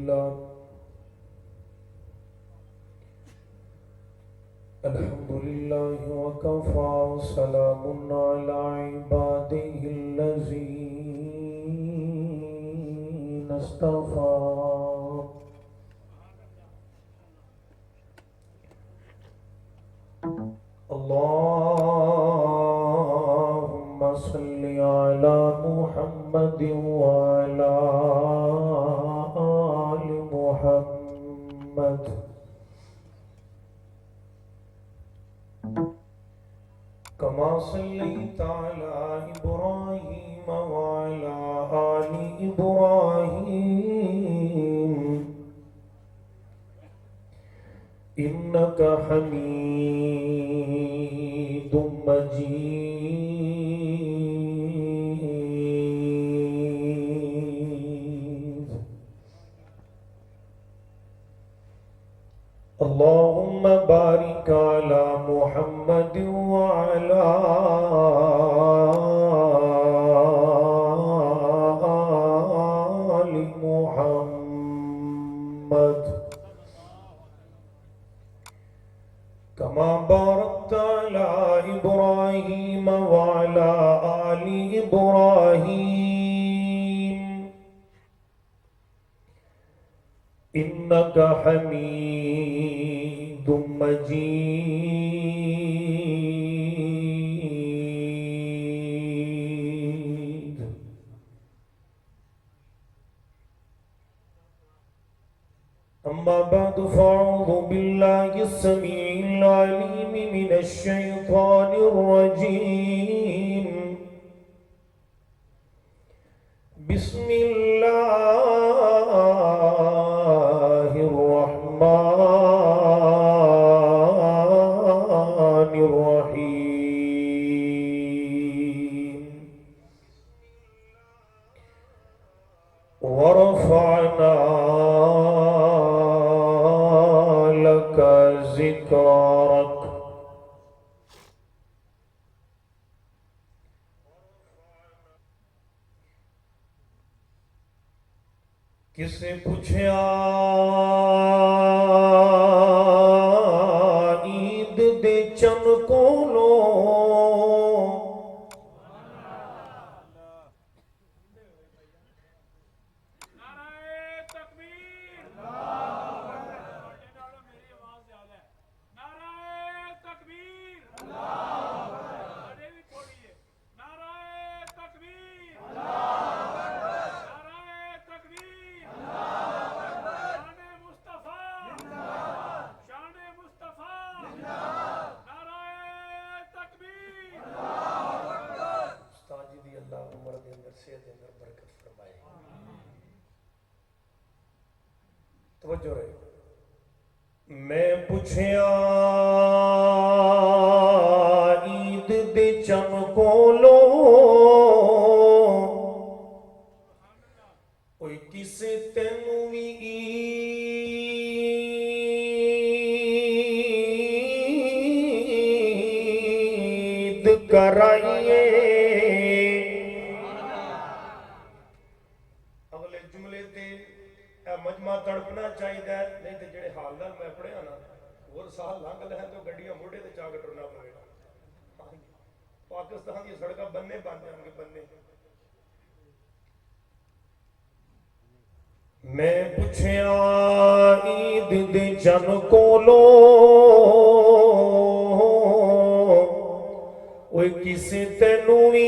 لله الحمد لله وكفى وسلام على عباده الذين اصطفى اللهم صل على محمد وعلى آل محمد كما صليت على إبراهيم وعلى آل إبراهيم إنك حميد مجيد اللهم بارك على محمد وعلى آل محمد كما باركت على إبراهيم وعلى آل إبراهيم إنك حميد مجيد أما بعد فأعوذ بالله السميع العليم من الشيطان الرجيم بسم الله الرحمن الرحيم ورفعنا لك ذكرك کسے پوچھیا عید دے چن کولو توجہ رہے میں پوچھیا عید دے چن کولو کوئی کسے تینوں وی عید کرائیے مجمع تڑپنا چاہیے نہیں تو جڑے حال نال میں پڑھیا نا اور سال لنگ لے تو گڈیاں موڑے تے چا کے ٹرنا پے گا پاکستان دی سڑکاں بننے بن جان گے بننے میں پوچھیا عید دے چن کولو اوے کسے تینوں وی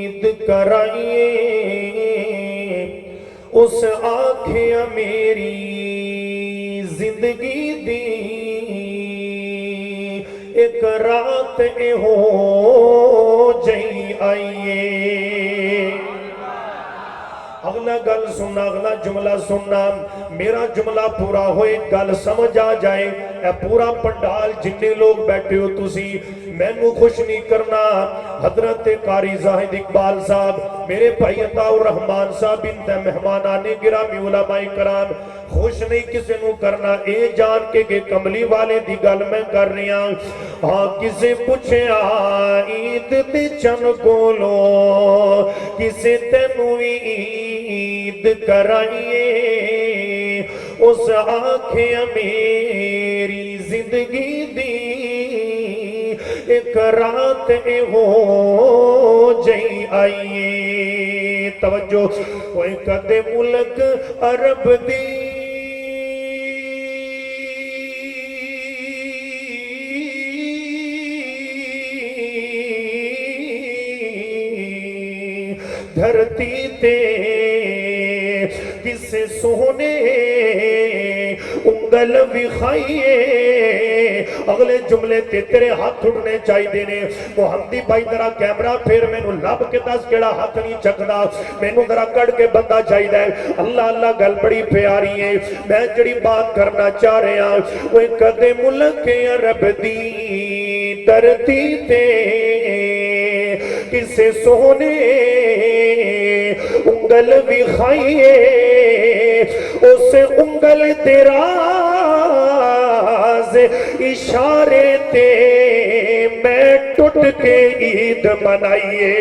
عید کرائیے اس آنکھیں میری زندگی دی ایک رات ہو جئی آئیے اگلا گل سننا اگلا جملہ سننا میرا جملہ پورا ہوئے گل سمجھ آ جائے اے پورا پنڈال جتنے لوگ بیٹھے ہو تسی میں نو خوش نہیں کرنا حضرت قاری زاہد اقبال صاحب میرے بھائی عطا الرحمن صاحب انتہ مہمانان گرامی علماء کرام خوش نہیں کسی نو کرنا اے جان کے کملی والے دی گل میں کر رہی ہوں ہاں کسے پوچھے عید تے چن کولو کسے تینوں وی نیند کرائیے اس آنکھیں میری زندگی دی ایک رات ہو جئی آئیے توجہ کوئی کدے ملک عرب دی دھرتی تے کسے سونے انگل وکھائیے اگلے جملے تے تیرے ہاتھ اٹھنے چاہی دینے محمدی بھائی ذرا کیمرہ پھر میں نو لب کے دس کیڑا ہاتھ نہیں چکدا میں نو ذرا کڑ کے بندہ چاہی دے اللہ اللہ گل بڑی پیاری ہے میں جڑی بات کرنا چاہ رہے ہیں وہ کدے ملک عرب دی دھرتی تے کسے سونے انگل وکھائیے اس انگل دراز اشارے تے میں ٹوٹ کے عید منائیے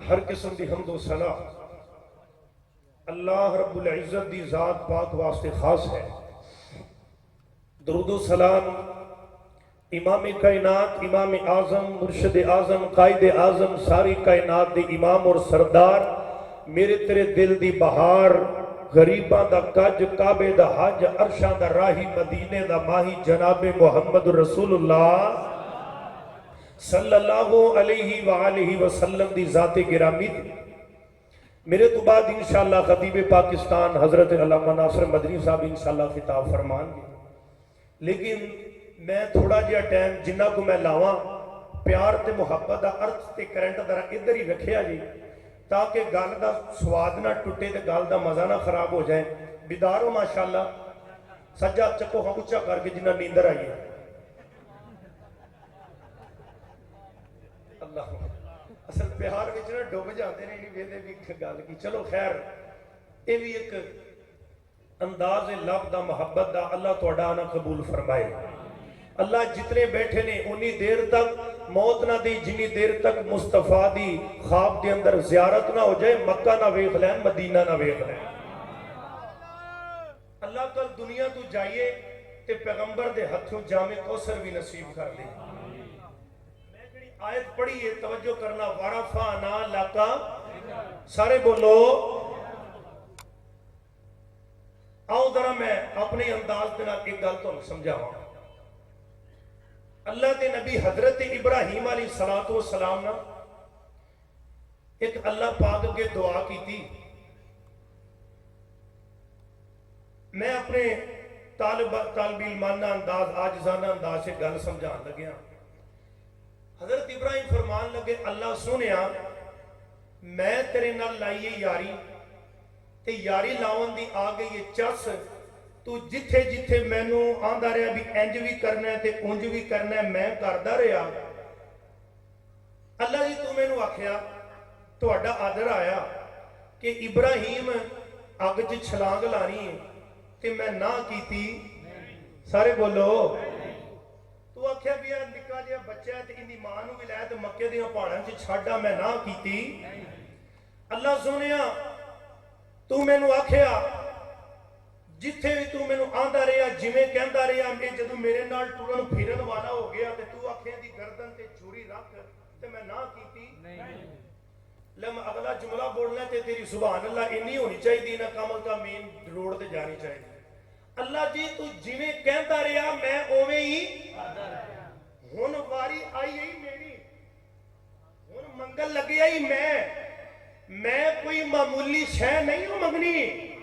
ہر قسم دی حمد و ثنا اللہ رب العزت دی ذات پاک واسطے خاص ہے درود و سلام امام کائنات امام اعظم مرشد اعظم قائد اعظم ساری کائنات دی امام اور سردار میرے تیرے دل دی بہار غریباں دا کج کعبے دا حج عرشاں دا راہی مدینے دا ماہی جناب محمد رسول اللہ صلی اللہ علیہ وآلہ وسلم دی ذات گرامی دی میرے تو بعد انشاءاللہ خطیب پاکستان حضرت علامہ ناصر مدنی صاحب انشاءاللہ خطاب فرمان گے لیکن میں تھوڑا جہا ٹائم جنہ کو میں لاواں پیار تے محبت دا ارتھ تے کرنٹ ذرا ادھر ہی رکھیا جی تاکہ گل دا سواد نہ ٹوٹے تے گل دا مزہ نہ خراب ہو جائے بیدار ہو ماشاءاللہ سجا چکو ہاں اچھا کر کے جنہ نیندر آئیے اللہ اصل پیار وچ نہ ڈوب جاندے نے نہیں ویندے بھی گل کی چلو خیر اے بھی ایک انداز لب دا محبت دا اللہ تہاڈا نہ قبول فرمائے اللہ جتنے بیٹھے نے انہی دیر تک موت نہ دی جنی دیر تک مصطفیٰ دی خواب دے اندر زیارت نہ ہو جائے مکہ نہ ویکھ لین مدینہ نہ ویکھ لین اللہ کل دنیا تو جائیے تے پیغمبر دے ہتھوں جامع کوثر بھی نصیب کر لے میں جڑی آیت پڑھی ہے توجہ کرنا ورفعنا لک سارے بولو آؤ ذرا میں اپنے انداز دے نال ایک گل تانوں سمجھاواں اللہ دے نبی حضرت ابراہیم علیہ السلام نا ایک اللہ پاک کے دعا کی تھی میں اپنے طالب علمانہ انداز آجزانہ انداز سے گل سمجھان لگیا حضرت ابراہیم فرمان لگے اللہ سنیا میں تیرے نال لائیے یاری تے یاری لاون دی آ گئی یہ چس تو جتھے جتھے میں نو آندہ رہا بھی انج بھی کرنا ہے تے انج بھی کرنا ہے میں کردہ رہا اللہ جی تو میں نو آکھیا تو اڈا آدر آیا کہ ابراہیم آگ جی چھلانگ لانی ہے کہ میں نہ کیتی سارے بولو تو آکھیا بھی نکا جیا بچہ ہے تے اندی ماں نو بھی لائے تے مکے دیاں پہاڑاں چ چھڈا میں نہ کیتی اللہ سنیا تو میں نو آکھیا جتھے بھی تو میں نو آندہ رہا جمیں کہندہ رہا میں جدو میرے نال ٹورن پھیرن والا ہو گیا تے تو آکھیں دی گردن تے چھری رکھ تے میں نہ کیتی لم اگلا جملہ بولنا تے تیری سبحان اللہ انی ہونی چاہی دی نہ کامل کا مین روڈ تے جانی چاہی دی اللہ جی تو جمیں کہندہ رہا میں اوے ہی ہون واری آئی ہی میری ہون منگل لگے ہی میں کوئی معمولی شے نہیں ہوں منگنی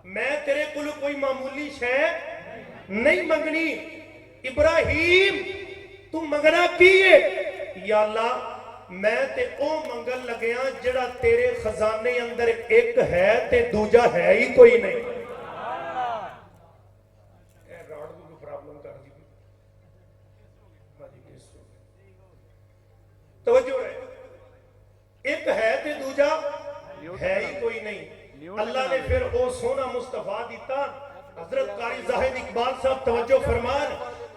میں تیرے کل کوئی معمولی شے نہیں منگنی ابراہیم تو منگنا کیے یا اللہ میں تے او منگل لگیاں جڑا تیرے خزانے اندر ایک ہے تے دوجہ ہے ہی کوئی نہیں راڈ کو پرابلم کر دی توجہ ہے ایک ہے تے دوجہ ہے ہی کوئی نہیں اللہ نے پھر او سونا مصطفیٰ دیتا حضرت قاری زاہد اقبال صاحب توجہ فرمان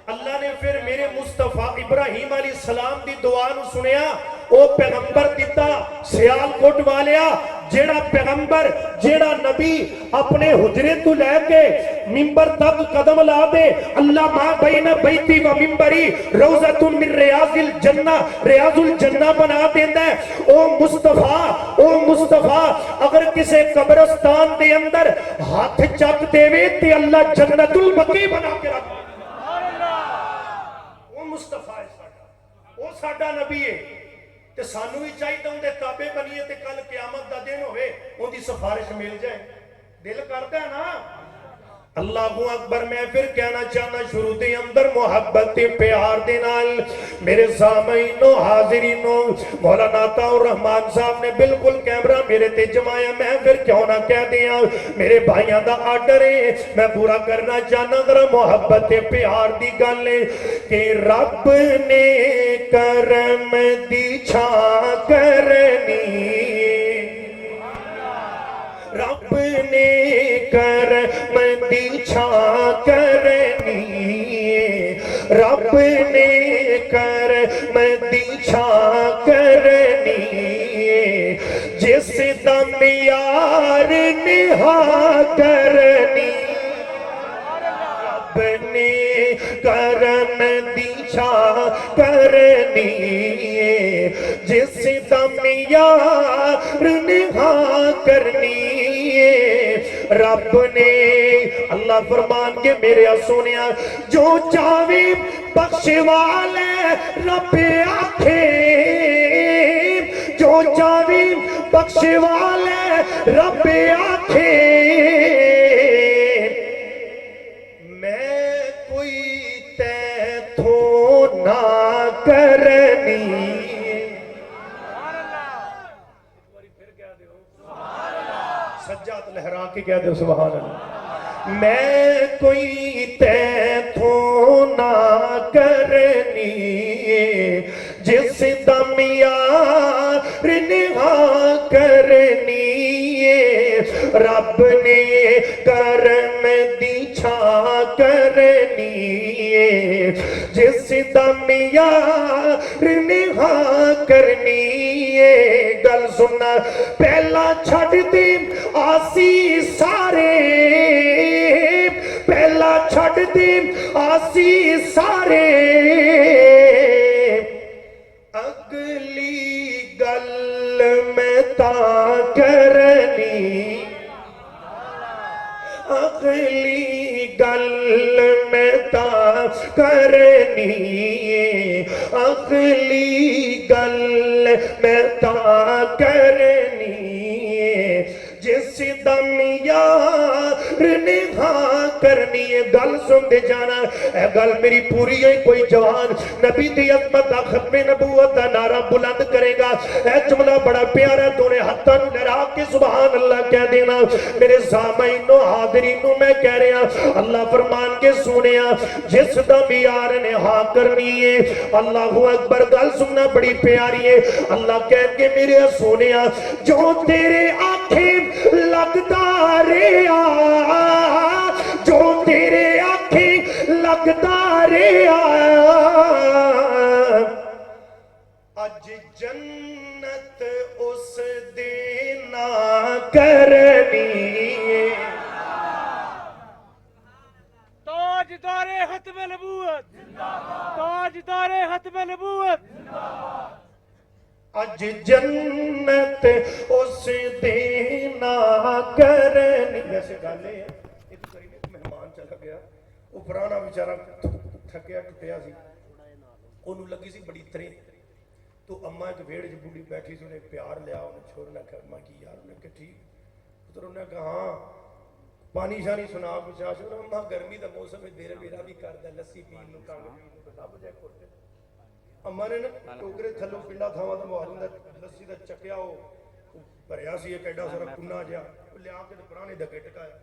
اللہ نے پھر میرے مصطفیٰ ابراہیم علیہ السلام دی دعا نو سنیا او پیغمبر دیتا سیالکوٹ والیا جیڑا پیغمبر جیڑا نبی اپنے حجرے تو لے کے ممبر تک قدم لا دے اللہ ما بین بیتی و ممبری روزۃ من ریاض الجنہ ریاض الجنہ بنا دیندہ ہے او مصطفیٰ اگر کسے قبرستان دے اندر ہاتھ چک دے وے تے اللہ جنت البقیع بنا کے رکھ او مصطفیٰ ہے ساڈا او ساڈا نبی ہے تے سانو ہی چاہیے تے اندے تابع بنیے تے کل قیامت دا دن ہوئے ان دی سفارش مل جائے دل کرتا ہے نا اللہ اکبر میں پھر کہنا چاہنا شروع دے اندر محبت پیار دے نال میرے سامعینوں حاضرینوں مولانا عطا الرحمان صاحب نے بالکل کیمرہ میرے تے جمایا میں پھر کیوں نہ کہہ دیا میرے بھائیاں دا آرڈر ہے میں پورا کرنا چاہنا ذرا محبت پیار دی گل ہے کہ رب نے کرم دی چھاں کرنی رب نے کرم دی چھاں کرنی رب نے کرم دی چھاں کرنی جس دم یار نہا کرنی رب نے کرم دی چھاں کرنی جس دم یار نہا کرنی رب نے اللہ فرمان کے میرے سونیا جو چاہے بخش والے رب آکھے جو چاہے بخش والے رب آکھے میں کوئی تیتھوں نہ کرنی سجاد لہرا کے کہہ دے سبحان اللہ میں کوئی تیتھوں نہ کرنی جس دم یار نہا کرنی رب نے کرم دی چھاں کرنی جس دم یار نہا کرنی گل سننا پہلا چھڑ دی آسی سارے پہلا چھڑ دی آسی سارے اگلی گل میں تا کرنی اگلی گل میں تا کرنی اگلی گل میں تا کرنی جس دم یار نہا کرنی ہے گل سن دے جانا اے گل میری پوری ہے کوئی جوان نبی دی عظمت دا ختم نبوت دا نعرہ بلند کرے گا اے جملہ بڑا پیارا تو نے ہتھاں نوں لہرا کے سبحان اللہ کہہ دینا میرے سامعینوں حاضرینوں میں کہہ رہا اللہ فرمان کے سنیا جس دم یار نے ہاں کرنی ہے اللہ اکبر گل سننا بڑی پیاری ہے اللہ کہہ کے میرے سنیا جو تیرے آنکھیں لگتا رہا جو تیرے آنکھیں لگتا رہا اج جنت اس دینا کرنی تاجدار ختم نبوت تاجدار ختم نبوت اج جنت اس دینا کرنی ویسے گل ہے ایک مہمان چلا گیا وہ پرانا بیچارہ تھکیا ٹوٹیا سی انہوں لگی سی بڑی ترے تو اما ایک ویڑ جو بوڑھی بیٹھی سی انہیں پیار لیا انہیں چھوڑنا کہ اما کی یار انہیں کہ ٹھیک پتر انہیں کہا ہاں پانی شانی سنا کچھ آشو اما گرمی دا موسم ہے دیر میرا بھی کر دا لسی پین نو کانگ پین نو بتا بجائے کھوٹے اما نے ٹوکرے تھلو پنڈا تھاوا دا محرم دا لسی دا چکیا ہو بھریا سی ایک ایڈا سارا کنہ جا وہ لیا کے پرانے ڈکے ٹکایا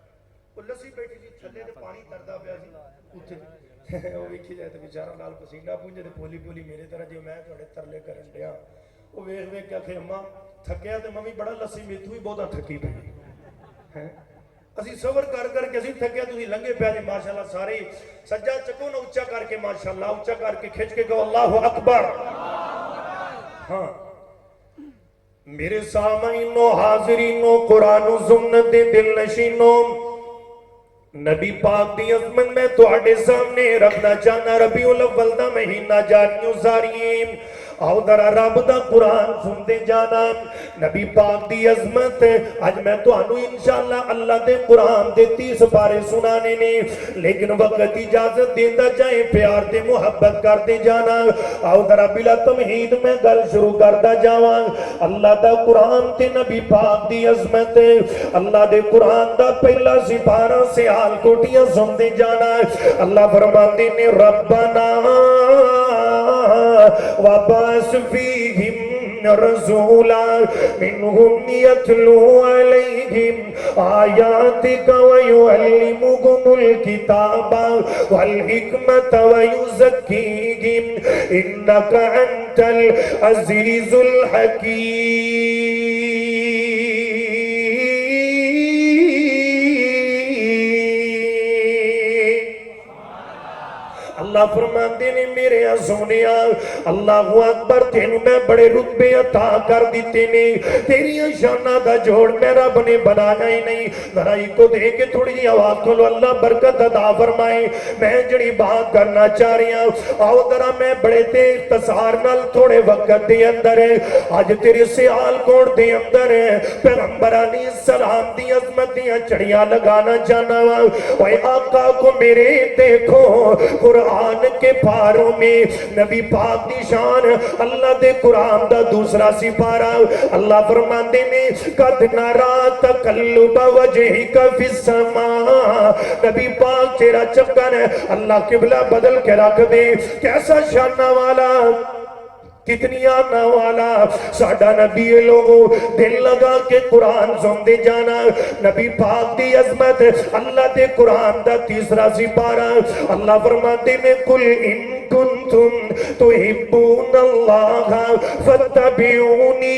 وہ لسی بیٹھی سی تھلے تے پانی تردا پیا سی اتھے وہ ویکھی جائے تے بیچارہ نال پسینہ پونجے تے پولی پولی میرے طرح جو میں تھوڑے ترلے کرن ڈیا وہ ویکھ ویکھ کے کہ اما تھکیا تے ممی بڑا لسی میتھوں ہی بہت تھکی پئی ہیں اسی صبر کر کر کے اسی تھکیا تسی لنگے پیارے ماشاءاللہ سارے سجا چکو نہ اونچا کر کے ماشاءاللہ اونچا کر کے کھچ کے کہو اللہ اکبر ہاں میرے سامعینوں حاضرینوں قرآن و سنت دے دل نشینوں نبی پاک دی عظمت میں تواڈے سامنے رکھنا چاہنا ربیع الاول دا مہینہ جانیوں ساریم آؤ ذرا رب دا قرآن سنتے جانا نبی پاک دی عظمت آج میں تو انو انشاءاللہ اللہ دے قرآن دے 30 پارے سنانے نے لیکن وقت اجازت دیتا جائے پیار دے محبت کرتے جانا آؤ ذرا بلا تمہید میں گل شروع کرتا جاواں اللہ دا قرآن تے نبی پاک دی عظمت اللہ دے قرآن دا پہلا سپارہ سے آل کوٹیاں سنتے جانا اللہ فرماتے نے ربنا وبعث فيهم رسولا منهم يتلو عليهم آياتك ويعلمهم الكتاب والحكمة ويزكيهم إنك أنت العزيز الحكيم اللہ فرماتے نے میرے سونیا اللہ اکبر تینوں میں بڑے رتبے عطا کر دیتے نے تیری شانہ دا جوڑ میں رب نے بنایا ہی نہیں ذرائی کو دے کے تھوڑی جی آواز کھولو اللہ برکت عطا فرمائے میں جڑی بات کرنا چاہ رہی ہوں آؤ ذرا میں بڑے تیز اختصار نال تھوڑے وقت دے اندر ہے آج تیرے سیال کوٹ دے اندر ہے پیغمبر علیہ السلام دی عظمت دیاں چڑیاں لگانا چاہنا اے آقا کو میرے دیکھو قرآن کے پاروں میں نبی پاک دی شان اللہ دے قرآن دا دوسرا سپارہ اللہ فرماندے نے قد نرا تقلب وجہک فی السماء نبی پاک چہرہ چکر ہے اللہ قبلہ بدل کے رکھ دے کیسا شانہ والا کتنی آنا والا ساڑھا نبی لوگوں دل لگا کے قرآن سنتے جانا نبی پاک دی عظمت اللہ دے قرآن دا تیسرا سپارہ اللہ فرماتے میں قل ان کنتم تحبون اللہ فاتبعونی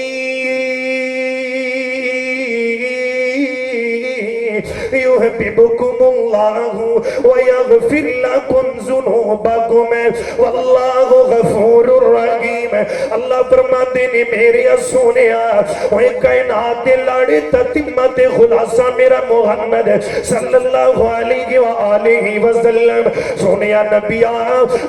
يحببكم الله ويغفر لكم ذنوبكم والله غفور رحيم اللہ فرماتے نے میرے سونیا اوے کائنات دے لاڑے تتمت خلاصہ میرا محمد صلی اللہ علیہ وآلہ وسلم سونیا نبی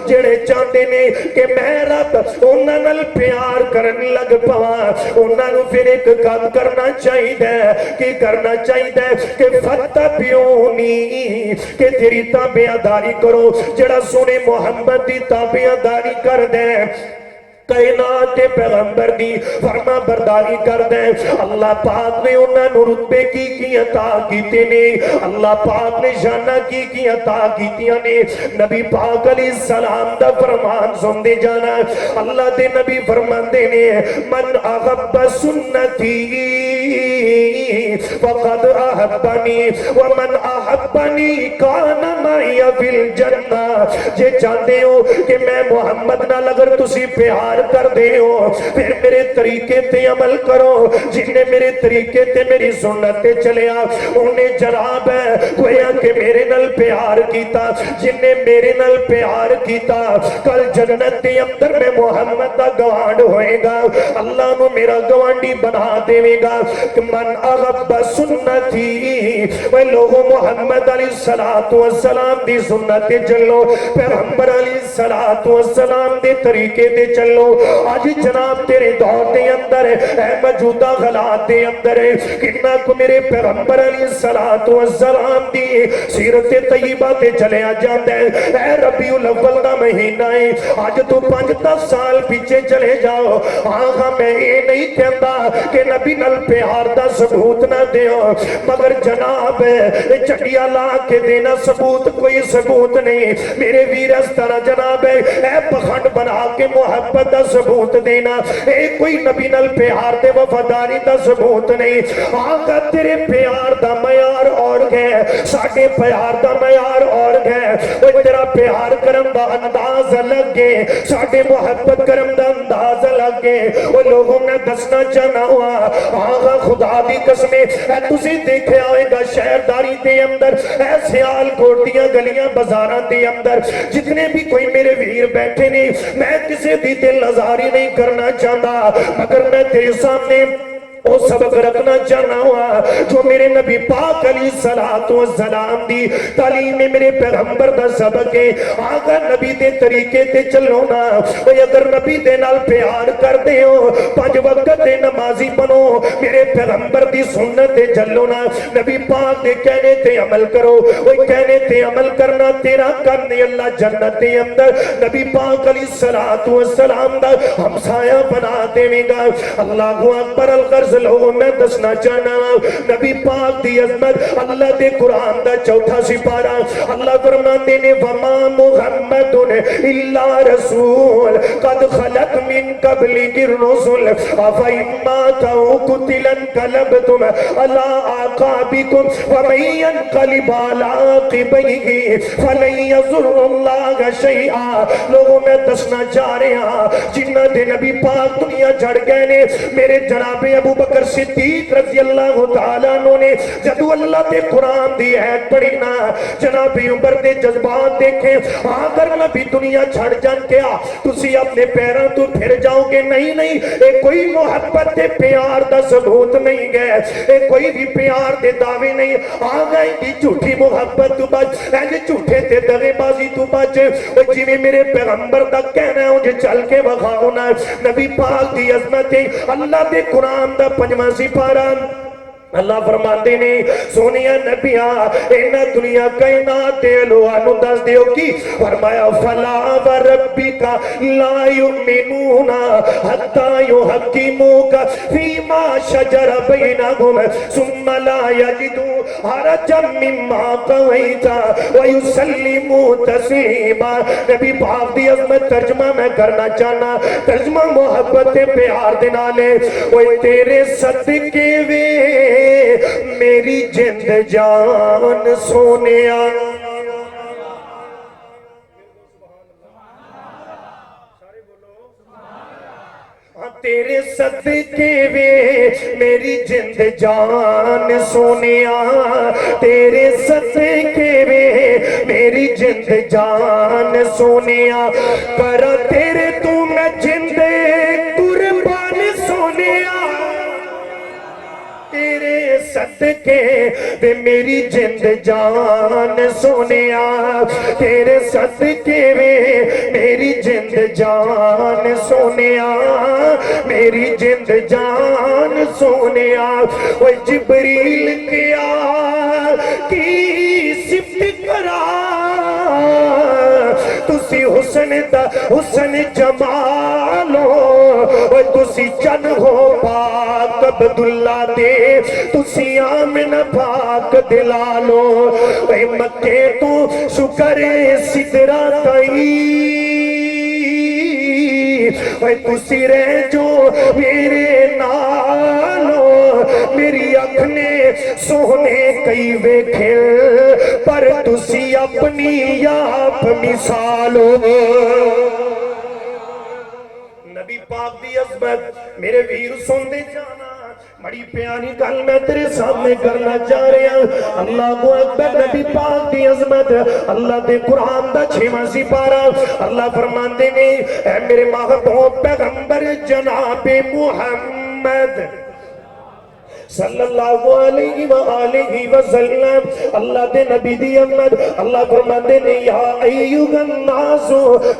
جڑے چاہتے نے کہ میں رب انہاں نال پیار کرن لگ پواں انہاں نو پھر ایک کام کرنا چاہیے کہ کرنا چاہیے کہ فتبعونی کہ تیری تابعداری کرو جڑا سونے محمد دی تابعداری کر دے کائنات کے پیغمبر دی فرما برداری کر دیں اللہ پاک نے انہوں رتبے کی عطا کیتے نے اللہ پاک نے شانہ کی عطا کیتیاں نے نبی پاک علیہ السلام دا فرمان سن دے جانا اللہ دے نبی فرمان دے نے من اغب سنتی فقد احبنی ومن احبنی کان معی فی الجنہ جے چاہتے ہو کہ میں محمد نال اگر تسی پیار کر دے ہو پھر میرے طریقے تے عمل کرو جن نے میرے طریقے تے میری سنت تے چلیا انہیں جناب ہے گویا کہ میرے نال پیار کیتا جن نے میرے نال پیار کیتا کل جنت تے اندر میں محمد دا گوانڈ ہوئے گا اللہ نو میرا گوانڈی بنا دے گا کہ من اغب سنتی وہ لوگوں محمد علیہ السلام دی سنت تے چلو پیغمبر علیہ السلام دے طریقے تے چلو آج جناب تیرے دور دے اندر اے موجودہ حالات دے اندر کتنا کو میرے پیغمبر علیہ السلام دی سیرت طیبہ تے چلے آ جاندے اے ربیع الاول دا مہینہ ہے آج تو 5-10 سال پیچھے چلے جاؤ آہاں میں یہ نہیں کہتا کہ نبی نال پیار دا ثبوت نہ دیو مگر جناب چڑیا لا کے دینا ثبوت کوئی ثبوت نہیں میرے ویر اس طرح جناب اے پخنڈ بنا کے محبت دا ثبوت دینا اے کوئی نبی نال پیار دے وفاداری دا ثبوت نہیں آقا تیرے پیار دا معیار اور گئے ساڑھے پیار دا معیار اور گئے وہ تیرا پیار کرم دا انداز الگ گئے ساڑھے محبت کرم دا انداز الگ گئے وہ لوگوں نے دسنا چاہنا ہوا آقا خدا دی قسمیں اے تسی دیکھے آئے گا شہرداری دے اندر اے سیال کوٹیاں گلیاں بازاران دے اندر جتنے بھی کوئی میرے ویر بیٹھے نہیں میں کسی دی دل ازاری نہیں کرنا چاہتا مگر میں تیرے سامنے او سبق رکھنا چاہنا ہوا جو میرے نبی پاک علیہ السلام دی تعلیم میں میرے پیغمبر دا سبق ہے آگا نبی دے طریقے تے چلو نا اگر نبی دے نال پیار کر دے ہو 5 وقت دے نمازی بنو میرے پیغمبر دی سنت تے چلو نا نبی پاک دے کہنے تے عمل کرو وہ کہنے تے عمل کرنا تیرا کرنے اللہ جنت دے اندر نبی پاک علیہ السلام دا ہمسایہ بنا دے گا اللہ اکبر الغرض لوگوں میں دسنا چاہنا نبی پاک دی عظمت اللہ دے قرآن دا چوتھا سپارہ اللہ فرماتے نے وما محمد الا رسول قد خلق من قبلہ الرسل افإن مات أو قتل انقلبتم على أعقابكم ومن ينقلب على عقبيه فلن يضر الله شيئا لوگوں میں دسنا چاہ رہے ہیں جنہ دے نبی پاک دنیا چھڑ گئے نے میرے جناب ابو بکر صدیق رضی اللہ تعالیٰ عنہ نے جدو اللہ دے قرآن دی عہد پڑھی نا جناب عمر دے جذبات دیکھیں اگر نبی دنیا چھڑ جان کیا تسی اپنے پیروں تو پھر جاؤ گے نہیں ایک کوئی محبت دے پیار دا ثبوت نہیں گئے ایک کوئی بھی پیار دے دعوے نہیں آگئی دی جھوٹی محبت تو بچ ایجے جھوٹے تے دغے بازی تو بچ وہ جیوے میرے پیغمبر دا کہنا ہے مجھے چل کے بخاؤنا نبی پاک دی عظمت اللہ دے قرآن دا 5واں سپارہ اللہ فرماتے نے سونیا نبیاں اینا دنیا کائنات دے لوانو دس دیو کی فرمایا فلا وربکا لا یؤمنون حتی یحکموک فیما شجر بینہم ثم لا یجدو حرجا مما قضیت ویسلموا تسلیما نبی پاک دی عظمت ترجمہ میں کرنا چاہنا ترجمہ محبت پیار دینا لے وہ تیرے صدقے وے میری جند جان سونیا تیرے صدقے وے میری جند جان سونیا تیرے صدقے وے میری جند جان سونیا کرا تیرے تو میں جند قربان سونیا تیرے صدقے وے میری جند جان سونیا تیرے صدقے وے میری جند جان سونیا میری جند جان سونیا وہ جبریل کیا کی صفت کرا تسی حسن دا حسن جمالو وہ تسی چن ہو پاک عبداللہ دے تسی آمن پاک دلالو اے مکے تو شکر صدرہ تائی اے تسی رہ جو میرے نالو میری اکھنے سونے کئی ویکھل پر تسی اپنی آپ مثالو نبی پاک دی عظمت میرے ویر سن دے جانا بڑی پیانی گل میں تیرے سامنے کرنا چاہ رہے ہیں اللہ کو اکبر نبی پاک دی عظمت اللہ دے قرآن دا 6واں سپارہ اللہ فرماندے نے اے میرے محبوب پیغمبر جناب محمد صلی اللہ علیہ وآلہ وسلم اللہ دے نبی دی عظمت اللہ فرماندے نے یا ایوہ الناس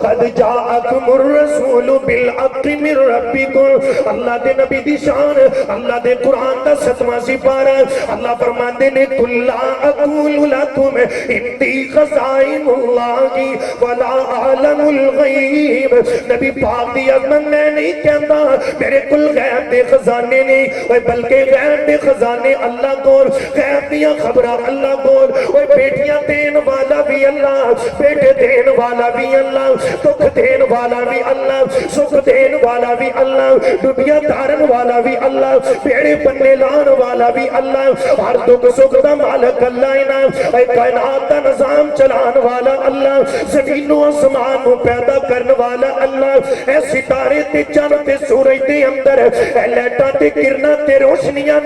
قد جاءکم الرسول بالحق من ربکم اللہ دے نبی دی شان اللہ دے قرآن دا 7واں سپارہ اللہ فرماندے نے قل لا اقول لکم اندی خزائن اللہ ولا عالم الغیب نبی پاک دی عظمت میں نہیں کہتا میرے کل غیب دے خزانے نہیں بلکہ غیب دے خزانے اللہ کول غیب دیا خبرہ اللہ کول اوہ بیٹیاں دین والا بھی اللہ بیٹے دین والا بھی اللہ دکھ دین والا بھی اللہ سکھ دین والا بھی اللہ دنیا دارن والا بھی اللہ بیڑے پنے لان والا بھی اللہ ہر دکھ سکھ دا مالک اللہ اے کائنات دا نظام چلان والا اللہ زمین و آسمان کو پیدا کرن والا اللہ اے ستارے تے چاند تے سورج تے اندر اے لیٹا تے کرنا تے روشنیاں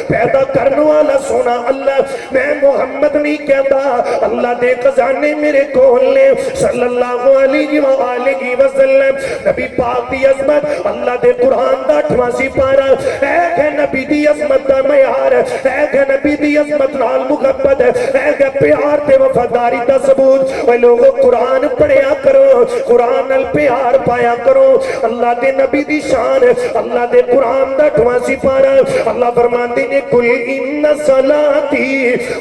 پیدا کرنے والا سونا اللہ میں محمد نہیں کہتا اللہ دے خزانے میرے کول نے صلی اللہ علیہ وآلہ وسلم نبی پاک دی عظمت اللہ دے قرآن دا 8واں سپارہ اے نبی دی عظمت دا معیار اے نبی دی عظمت نال محبت اے پیار تے وفاداری دا ثبوت اے لوگو قرآن پڑھیا کرو قرآن نال پیار پایا کرو اللہ دے نبی دی شان اللہ دے قرآن دا 88 پارا اللہ فرماندے نے کل ان صلاتی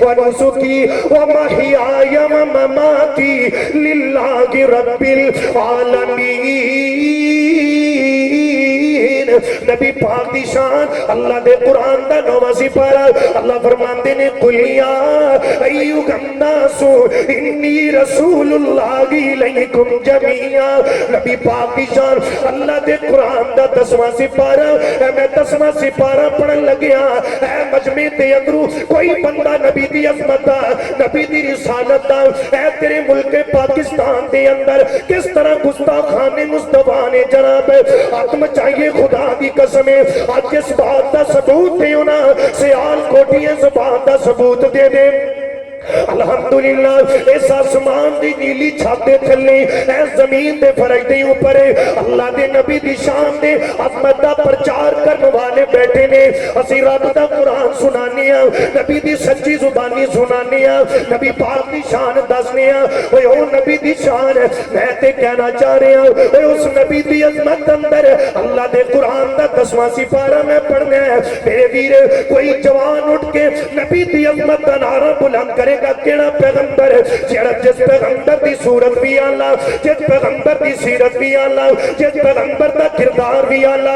و نسکی و محیای و مماتی للہ رب العالمین نبی پاک دی شان اللہ دے قرآن دا 89 پارا اللہ فرماندے نے قل یا ایوہ الناس انی رسول اللہ علیکم جميعا نبی پاک دی شان اللہ دے قرآن دا 10واں سپارہ میں 10واں سپارہ پڑھن لگیا اے مجمع دے اندرو کوئی بندہ نبی دی عظمت دا نبی دی رسالت دا اے تیرے ملک پاکستان دے اندر کس طرح گستاخان مصطفیٰ نے جناب آتم چاہیے خدا دی قسمیں آج اس بات دا ثبوت دے ہونا سیال کوٹیاں اس بات دا ثبوت دے دے الحمدللہ اس آسمان دی نیلی چھاتے تھلے اے زمین دے فرج دے اوپر اللہ دے نبی دی شان دے عظمت دا پرچار کرنے والے بیٹھے نے اسی رب دا قرآن سنانے ہیں نبی دی سچی زبانی سنانے ہیں نبی پاک دی شان دسنے ہیں اے او نبی دی شان میں تے کہنا چاہ رہے ہیں اے اس نبی دی عظمت اندر اللہ دے قرآن دا 10واں سپارہ میں پڑھنا ہے میرے ویر کوئی جوان اٹھ کے نبی دی عظمت دا نعرہ بلند کرے گا کیڑا پیغمبر جس پیغمبر دی صورت بھی آلہ جس پیغمبر دی سیرت بھی آلہ جس پیغمبر دا کردار بھی آلہ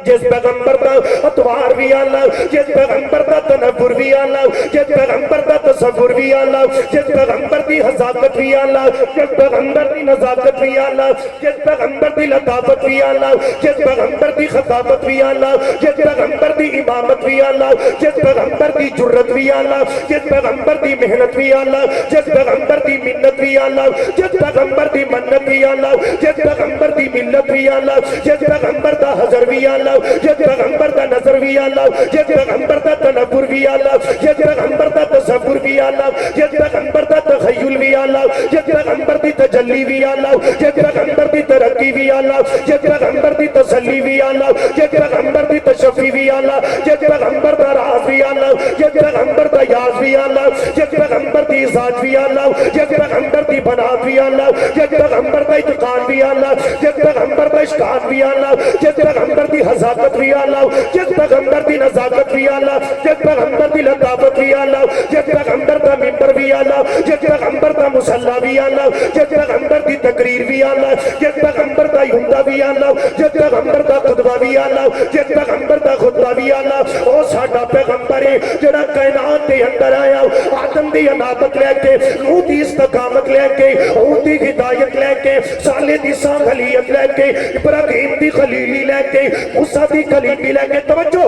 جس پیغمبر دا اتوار بھی آلہ جس پیغمبر دا تنفر بھی آلہ جس پیغمبر دا تصور بھی آلہ جس پیغمبر دی حضاقت بھی آلہ جس پیغمبر دی نزاکت بھی آلہ جس پیغمبر دی لطافت بھی آلہ جس پیغمبر دی خطابت بھی آلہ جس پیغمبر دی امامت بھی آلہ جس پیغمبر دی جرت بھی آلہ جس پیغمبر دی محنت بھی آلہ جس پیغمبر دی منت بھی آلہ جس پیغمبر دی منت بھی آلہ جس پیغمبر دی ملت بھی آلہ جس پیغمبر دا حضر بھی آلہ جس پیغمبر دا نظر بھی آلہ جس پیغمبر دا تنفر بھی آلہ جس پیغمبر دا تصور بھی آلہ جس پیغمبر دا تخیل بھی آلہ جس پیغمبر دی تجلی بھی آلہ جس پیغمبر دی ترقی بھی آلہ جس پیغمبر دی تسلی بھی آلہ جس پیغمبر دی تشفی بھی آلہ جس پیغمبر دا راز بھی آلہ جس پیغمبر دا یاز بھی آلہ جس پیغمبر دی ذات بھی آلہ جس پیغمبر دی بنات بھی آلہ جس پیغمبر دا اتقان بھی آلہ جس پیغمبر دا اشکان بھی آلہ جس پیغمبر دی حضاقت بھی آلہ جس پیغمبر دی نزاکت بھی آلہ جس پیغمبر دی لطافت بھی آلہ جس پیغمبر دا ممبر بھی آلہ جس پیغمبر دا مسلح بھی آلہ جس پیغمبر دی تقریر بھی آلہ جس پیغمبر دا یمدہ بھی آلہ جس پیغمبر دا خطبہ بھی آلہ جس پیغمبر دا خطبہ بھی آلہ او ساڈا پیغمبر ہے جڑا کائنات دے اندر آیا آدم دی انابت لے کے نوح دی استقامت لے کے ہود دی ہدایت لے کے صالح دی خلیت لے کے ابراہیم دی خلیلی لے کے موسیٰ دی کلیمی لے کے توجہ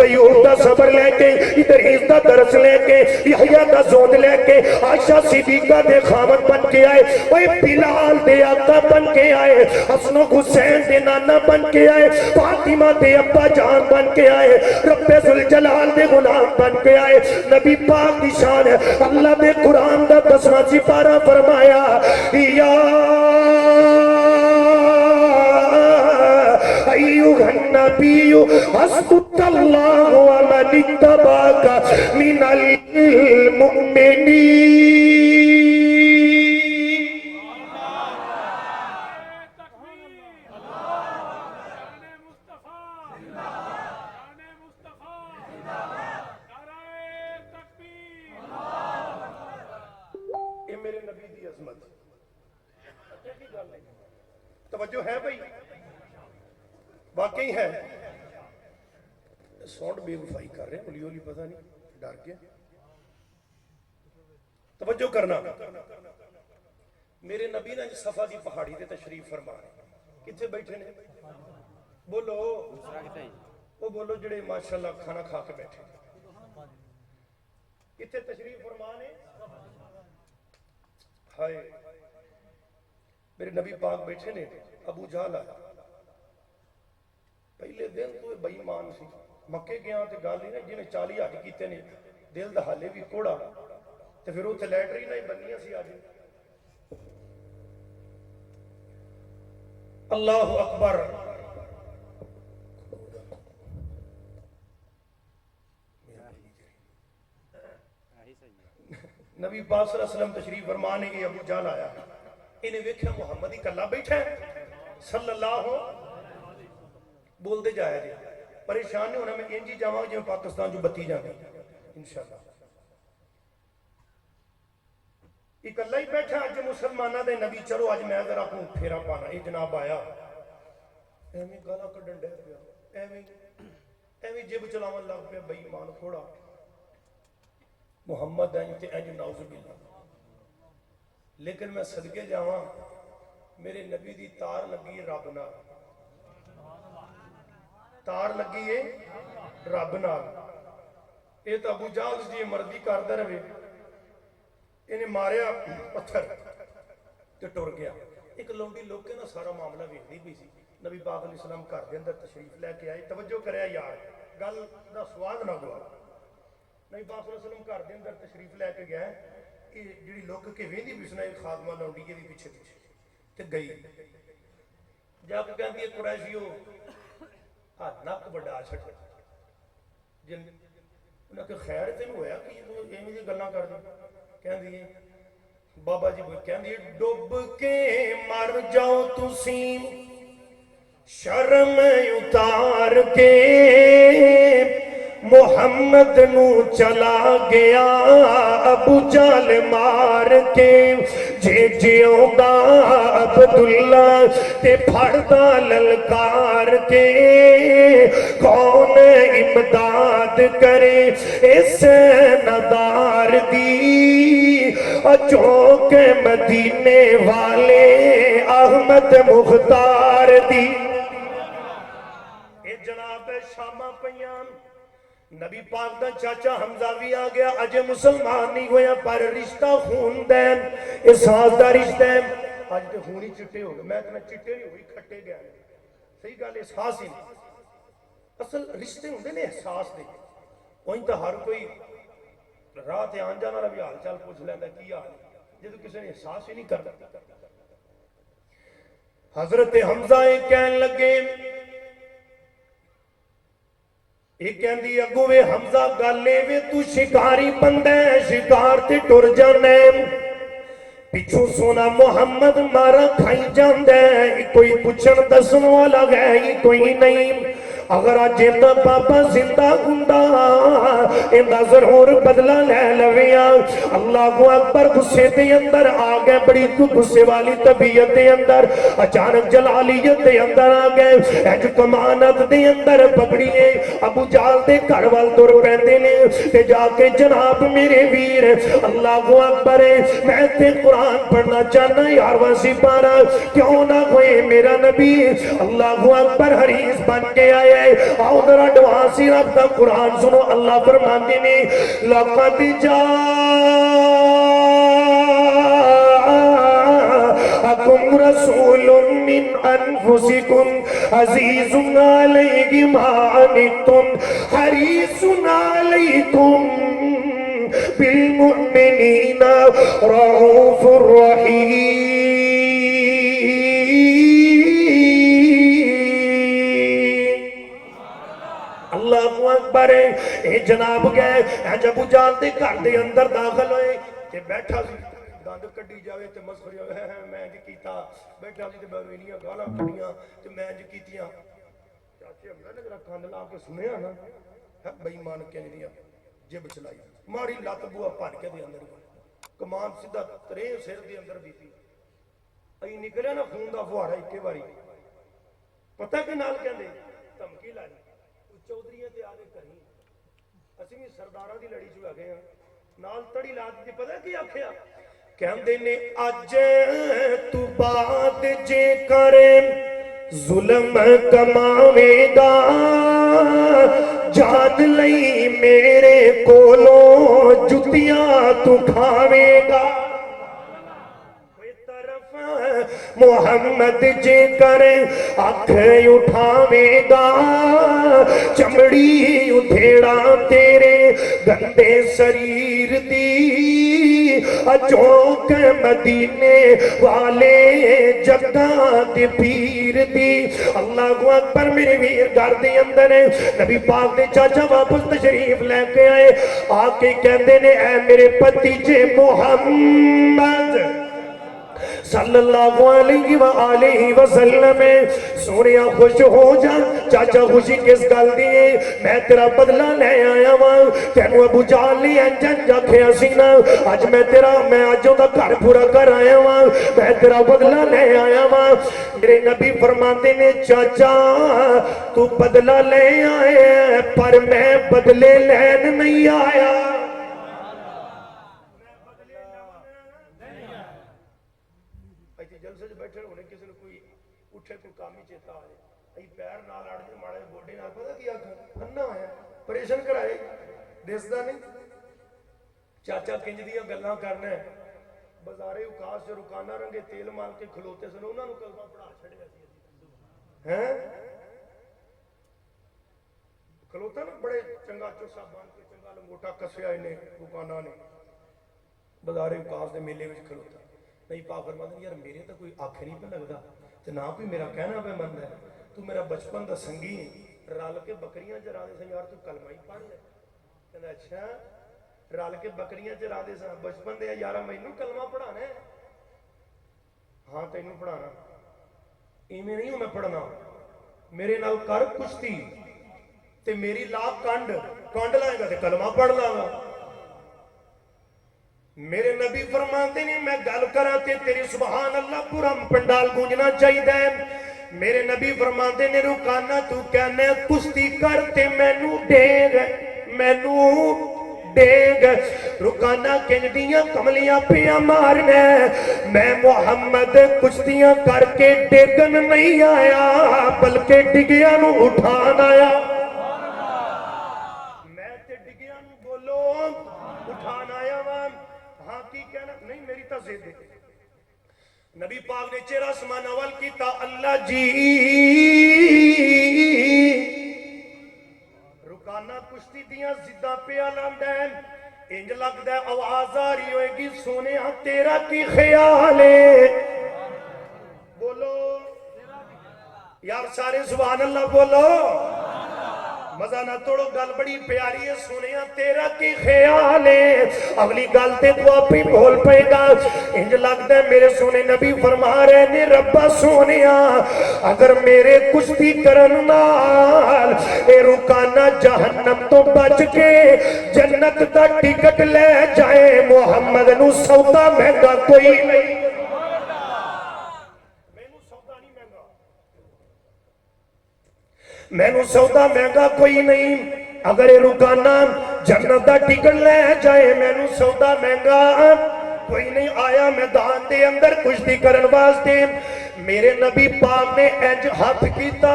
ایوب دا صبر لے کے ادریس دا درس لے کے یحییٰ دا زود لے کے عائشہ صدیقہ دے خامد بن کے آئے اوہ بلال دے آقا بن کے آئے حسن و حسین دے نانا بن کے آئے فاطمہ دے ابا جان بن کے آئے رب ذوالجلال دے غلام بن کے آئے نبی پاک کی شان ہے اللہ دے قرآن دا 10واں سپارہ فرمایا یا ایوہ النبی حسبک اللہ ومن اتبعک من المؤمنین یہ میرے نبی دی عظمت توجہ ہے بھائی واقعی ہے ساؤنڈ بے وفائی کر رہے ہیں اولی اولی پتہ نہیں ڈر گیا توجہ کرنا میرے نبی نے صفا دی پہاڑی تے تشریف فرما کتنے بیٹھے نے بولو وہ بولو جڑے ماشاءاللہ کھانا کھا کے بیٹھے کتنے تشریف فرما نے ہائے میرے نبی پاک بیٹھے نے ابو جہل آیا پہلے دن تو بے ایمان سی مکے گیا تے گل نہیں نا جنہیں 40 حج کیتے نے دل دا حالے بھی کوڑا تے پھر اوتھے لیٹری نہیں بننیاں سی اج اللہ اکبر نبی پاک صلی اللہ علیہ وسلم تشریف فرما نے کہ ابو جہل آیا انہیں ویکھیا محمد ہی کلا بیٹھا ہے صلی اللہ بولتے جایا جی پریشان نہیں ہونا میں انجی جاواں جو پاکستان جو بتی جانے انشاءاللہ ایک اللہ ہی بیٹھا اج مسلمانہ دے نبی چلو اج میں ذرا اپنوں پھیرا پانا یہ جناب آیا ایویں گالا کڈن ڈے پیا ایویں جب چلاون لگ پیا بے ایمان کھوڑا محمد تے انج نعوذ باللہ لیکن میں صدقے جاواں میرے نبی دی تار لگی رب نال تار لگی ہے رب نال یہ تو ابو جہل جی مرضی کردا رہے انہیں ماریا پتھر تے ٹر گیا ایک لونڈی لوکے نا سارا معاملہ ویکھدی پئی سی نبی پاک علیہ السلام گھر دے اندر تشریف لے کے آئے توجہ کریا یار گل دا سواد نہ گوا نبی پاک صلی اللہ علیہ وسلم گھر دے اندر تشریف لے کے گیا کہ جڑی لوک کے ویندی پئی سی نا ایک خادمہ لونڈی دی پیچھے پیچھے تے گئی جا کے کہندی ہے قریشیو آ نک بڑا چھٹ جن انہاں کہ خیر تینوں ہویا کہ تو ایویں دی گلاں کر دی کہندی ہے بابا جی کہندی ہے ڈوب کے مر جاؤ تسی شرم اتار کے محمد نو چلا گیا ابو جہل مار کے جے جیوندا عبداللہ تے پھڑدا للکار کے کون امداد کرے اس ندار دی چونک مدینے والے احمد مختار دی اے جناب شامہ پیان نبی پاک دا چاچا حمزہ بھی آ گیا اج مسلمان نہیں ہویا پر رشتہ خون دین احساس دا رشتہ ہے اج تے خون ہی چٹے ہو گئے میں اتنا چٹے نہیں ہوئی کھٹے گیا صحیح گل احساس ہی نہیں اصل رشتے ہوندے نے احساس دے وہیں تو ہر کوئی راہ تے آن جانا رہا بھی حال چال پوچھ لیندا کی حال جدوں کسی نے احساس ہی نہیں کرتا حضرت حمزہ کہن لگے ایک کہندی اگوں وے حمزہ گالے وے تو شکاری بندہ ہے شکار تے ٹر جانے پچھو سونا محمد مارا کھائی جاندے کوئی پوچھن دسن والا ہے کوئی نہیں اگر جیندہ پاپا زندہ ہوندا ایندا ضرور بدلہ لے لویا اللہ اکبر غصے دے اندر آ گئے بڑی غصے والی طبیعت دے اندر اچانک جلالیت دے اندر آ گئے اج کمانت دے اندر پکڑیے ابو جہل دے گھر وال تر پیندے نے تے جا کے جناب میرے ویر اللہ اکبر میں تے قرآن پڑھنا چاہنا یارواں سپارہ کیوں نہ ہوئے میرا نبی اللہ اکبر حریص بن کے آئے آؤ ذرا ڈوانسی رب دا قرآن سنو اللہ فرماندے نے لقد جاءکم رسول من انفسکم عزیز علیہ ما عنتم حریص علیکم بالمؤمنین رؤوف الرحیم اللہ اکبر اے جناب گئے جب ابو جہل دے گھر دے اندر داخل ہوئے تے بیٹھا سی دند کڈی جاوے تے مسخری ہوئے میں انج کیتا بیٹھا سی تے بیرونیاں گالاں کڈیاں تے میں انج کیتیاں چاچے ہم نے ذرا کان لا کے سنیا نا بے ایمان کہندیاں جب چلائی ماری لت بوا پھڑ کے دے اندر کمان سیدھا ترے سر دے اندر دیتی ائی نکلیا نا خون دا فوارا اکے واری پتہ کہ نال کہندے دھمکی لائی چودھریاں تے آگے کریں اسی بھی سرداراں دی لڑی چ گئے ہیں نال تڑی لا دی پتہ کی آکھیا کہندے نے اج تو بعد جے کرے ظلم کماوے گا جان لئی میرے کولوں جتیاں تو کھاوے گا محمد جے کرے آنکھ اٹھاوے گا چمڑی ادھیڑا تیرے گندے شریر دی چونک مدینے والے جگہ دے پیر دی اللہ اکبر میرے ویر گھر دے اندر ہے نبی پاک نے چاچا واپس تشریف لے کے آئے آکے کہندے نے اے میرے بھتیجے محمد صلی اللہ علیہ وآلہ وسلم سونیا خوش ہو جا چاچا خوشی کس گل دیئے میں تیرا بدلہ لے آیا ہوں تینو ابو جہل نے انجن جاکھے حسینہ آج میں آجوں دا گھر پورا کر آیا ہوں میں تیرا بدلہ لے آیا ہوں میرے نبی فرماتے نے چاچا تو بدلہ لے آئے پر میں بدلے لین نہیں آیا جلسے بیٹھے ہونے کسی نے کوئی اٹھے کوئی کامی چیتا آئے ای پیر نال اڑ دے ماڑے گوڈے نال پتہ کیا کھنا ہویا پریشان کرائے دسدا نہیں چاچا کنج دیاں گلاں کرنا ہے بازارے اوقاس جو رکانہ رنگے تیل مال کے کھلوتے سن انہاں نوں کلمہ پڑھا چھڑیا سی ہیں کھلوتا نا بڑے چنگا چوسا بان کے چنگا لنگوٹا کسیا انہیں رکانہ نے بازارے اوقاس دے میلے وچ کھلوتا نہیں پاک فرماتے ہیں یار میرے تو کوئی آنکھ نہیں پہ لگتا تو نہ کوئی میرا کہنا پہ مند ہے تو میرا بچپن دا سنگی رال کے بکریاں چرا دے سن یار تو کلمہ ہی پڑھ لے کہنا اچھا رال کے بکریاں چرا دے سن بچپن دے یارہ مینوں کلمہ پڑھانا ہے ہاں تینوں پڑھانا ایویں نہیں ہوں میں پڑھنا میرے نال کر کشتی تے میری لا کانڈ لائے گا تے کلمہ پڑھ لاں گا میرے نبی فرماتے ہیں میں گل کراتے تیری سبحان اللہ پورا پنڈال گونجنا چاہیے میرے نبی فرماتے ہیں رکانا تو کہنا کشتی کرتے مینو ڈیگ رکانا کنجدیاں کملیاں پیا مارنا میں محمد کشتیاں کر کے ڈیگن نہیں آیا بلکہ ڈگیاں نو اٹھان آیا میں تے ڈگیاں نو بولو اٹھان آیا وہاں ہاں کی کہنا نہیں میری تا زید ہے نبی پاک نے چہرہ آسمان اول کیتا اللہ جی رکانا کشتی دیاں زدہ پہ آلاندا ہے انج لگدا ہے آواز آ رہی ہوئے گی سونے ہاں تیرا کی خیال ہے بولو یار سارے سبحان اللہ بولو مزہ نہ توڑو گل بڑی پیاری ہے سنیا تیرا کی خیال ہے اگلی گل تے تو آپ ہی بول پے گا انج لگتا ہے میرے سونے نبی فرما رہے نے ربا سونیا اگر میرے کشتی کرن نال اے رکانا جہنم تو بچ کے جنت دا ٹکٹ لے جائے محمد نو سودا مہنگا کوئی نہیں مینو سودا مہنگا کوئی نہیں اگر رکانا جنت دا ٹکٹ لے جائے مینو سودا مہنگا کوئی نہیں آیا میدان دے اندر کشتی کرن واسطے میرے نبی پاک نے انج ہاتھ کیتا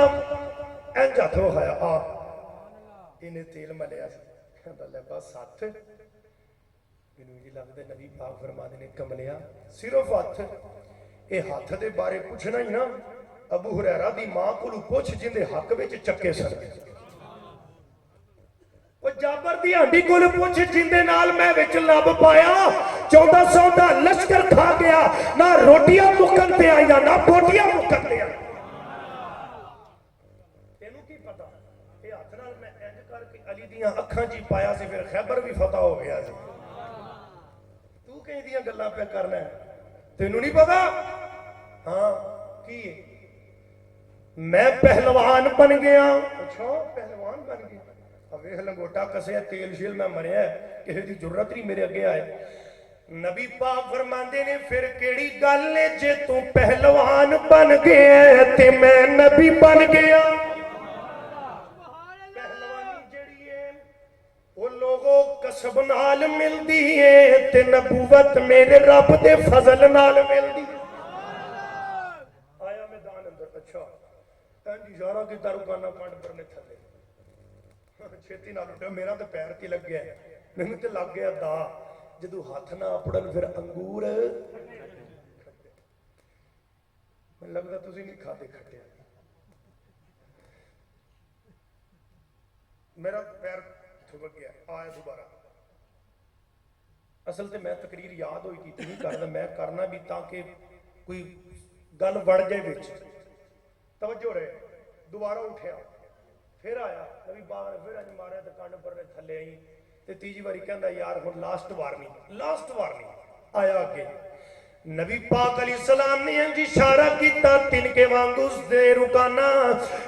انج ہاتھ وکھایا آ انہیں تیل ملیا بلے بس ہاتھ مینوں جی لگدا نبی پاک فرماتے نے کملیا صرف ہاتھ اے ہاتھ دے بارے پوچھنا ہی نا ابو ہریرہ دی ماں کو پوچھ جن دے حق وچ چکے سن وہ جابر دی ہانڈی کو پوچھ جن دے نال میں وچ لب پایا 1400 دا لشکر کھا گیا نہ روٹیاں مکن تے آئیاں نہ بوٹیاں مکن تے آئیاں تینوں کی پتا اے ہاتھ نال میں انج کر کے علی دیاں اکھاں جی پایا سی پھر خیبر بھی فتح ہو گیا سی تو کہیں دیاں گلاں پہ کرنا ہے تینوں نہیں پتا ہاں کی میں پہلوان بن گیا اچھا پہلوان بن گیا اب یہ لنگوٹا کسے تیل شیل میں مریا ہے کسی دی ضرورت نہیں میرے اگے آئے نبی پاک فرماندے نے پھر کیڑی گل ہے جے تو پہلوان بن گیا تے میں نبی بن گیا پہلوانی جڑی ہے وہ لوگوں کسب نال ملدی ہے تے نبوت میرے رب دے فضل نال ملدی آیا میدان اندر اچھا اشارہ کی داروگانا پانڈ برنے تھلے چھیتی نہ لٹے میرا تو پیر کی لگ گیا میں تو لگ گیا دا جدو ہاتھ نہ اپڑن پھر انگور میں لگتا تسی نہیں کھاتے کھٹے میرا پیر تھبک گیا آیا دوبارہ اصل تے میں تقریر یاد ہوئی کی نہیں کرنا، میں کرنا بھی تاکہ کوئی گل بڑھ جائے بچ توجہ رہے. دوبارہ اٹھیا پھر آیا نبی پاک نے پھر انج ماریا تے کان پر تھلے آئی تے تیجی واری کہندا یار ہن لاسٹ وارننگ آیا اگے. نبی پاک علیہ السلام نے انج اشارہ کیتا تن کے وانگو اس دے رکانا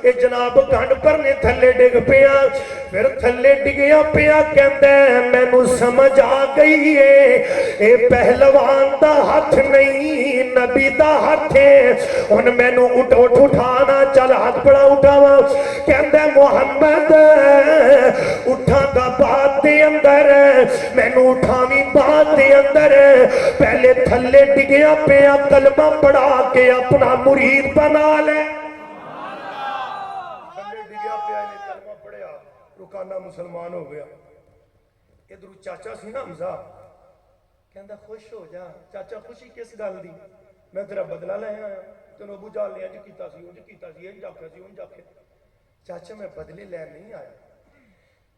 اے جناب گھنڈ پر نے تھلے ڈگ پیا. پھر تھلے ڈگیا پیا کہندا ہے مینوں سمجھ آ گئی ہے اے پہلوان دا ہاتھ نہیں نبی دا ہاتھ ہے. ہن مینوں اٹھانا چل ہاتھ بڑا اٹھاواں. کہندا ہے محمد اٹھاں گا بات دے اندر مینوں اٹھاویں بات دے اندر. پہلے تھلے گیا پیا کلمہ پڑھا کے اپنا مرید بنا لے. گیا پیا نے کلمہ پڑھیا رکانہ مسلمان ہو گیا. ادھر چاچا سی نا حمزہ کہندا خوش ہو جا. چاچا خوشی کس گل دی؟ میں تیرا بدلہ لے آیا تینوں ابو جہل نے انج کیتا سی انج کیتا سی انج آکھیا سی انج آکھیا. چاچا میں بدلے لین نہیں آیا،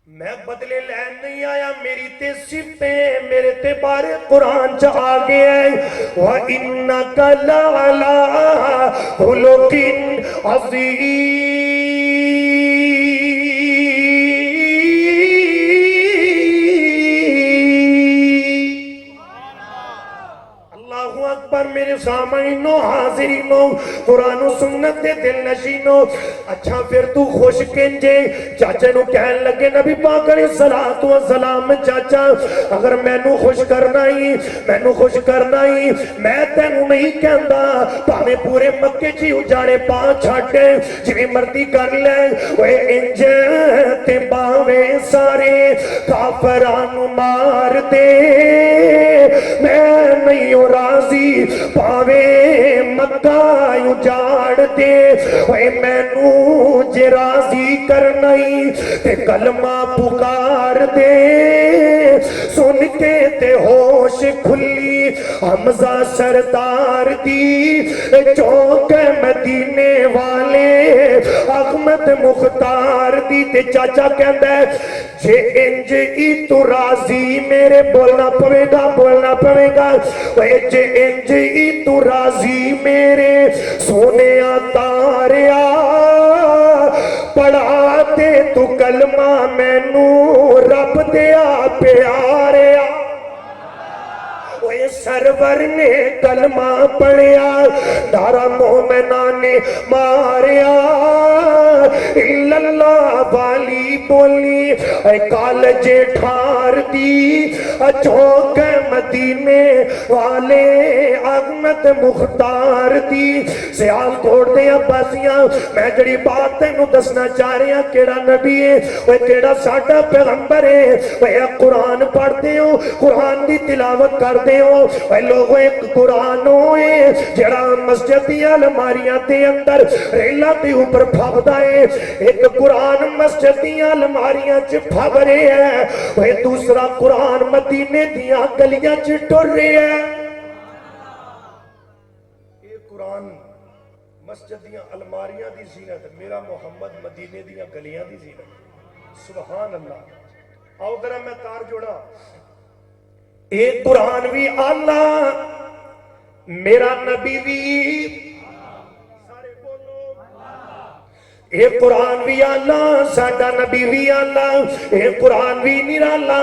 میں بدلے لین نہیں آیا، میری تے صفتیں میرے تے بارے قرآن چ آ گیا ہے. وَإِنَّكَ لَعَلَىٰ خُلُقٍ عَظِيمٍ. اللہ اکبر میرے سامعینوں حاضرینوں قرآن و سنت دے دل نشینوں. اچھا پھر تو خوش کنجے. چاچے نو کہن لگے نبی پاک علیہ السلام چاچا اگر مینوں خوش کرنا ہی میں تینوں نہیں کہندا پاویں پورے مکے چی اجاڑے پا چھٹ جویں مرضی کر لے اوے انج تے باویں سارے کافراں نو مار دے میں نہیں راضی پاوے مکہ اجاڑ دے. اوے مینوں جے راضی کرنائی تے کلمہ پکار دے. سن کے تے ہوش کھلی حمزہ سردار دی چوک مدینے والے احمد مختار دی. تے چاچا کہندا ہے جے انج ای تو راضی میرے بولنا پوے گا اوے جے انج ای تو راضی میرے سونے تاریا پڑھا دے تو کلمہ مینوں رب دیا پیاریا. اوے سرور نے کلمہ پڑھیا دارا مومنان نے ماریا اللہ والی بولی اے کالج ٹھار دی چوک مدینے والے احمد مختار دی. سیال کوڑ دے عباسیاں میں جڑی بات تینوں دسنا چاہ رہا کیڑا نبی ہے وہ کیڑا ساڈا پیغمبر ہے. وہ قرآن پڑھتے ہو قرآن دی تلاوت کرتے ہو وہ لوگوں ایک قرآن ہوئے جڑا مسجد دی الماریاں دے اندر ریلا دے اوپر پھاگدا ہے. ایک قرآن مسجد دی الماریاں چ پھاگ رہے ہے وہ دوسرا قرآن مدینے دیاں گلیاں چ ٹر رہے ہے. ایک قرآن مسجد دیاں الماریاں دی زینت میرا محمد مدینے دیاں گلیاں دی زینت. سبحان اللہ. آؤ ذرا میں تار جوڑا. ایک قرآن بھی آلہ میرا نبی بھی سارے بولو ایک قرآن بھی آلہ ساڈا نبی بھی آلہ. ایک قرآن بھی نرالا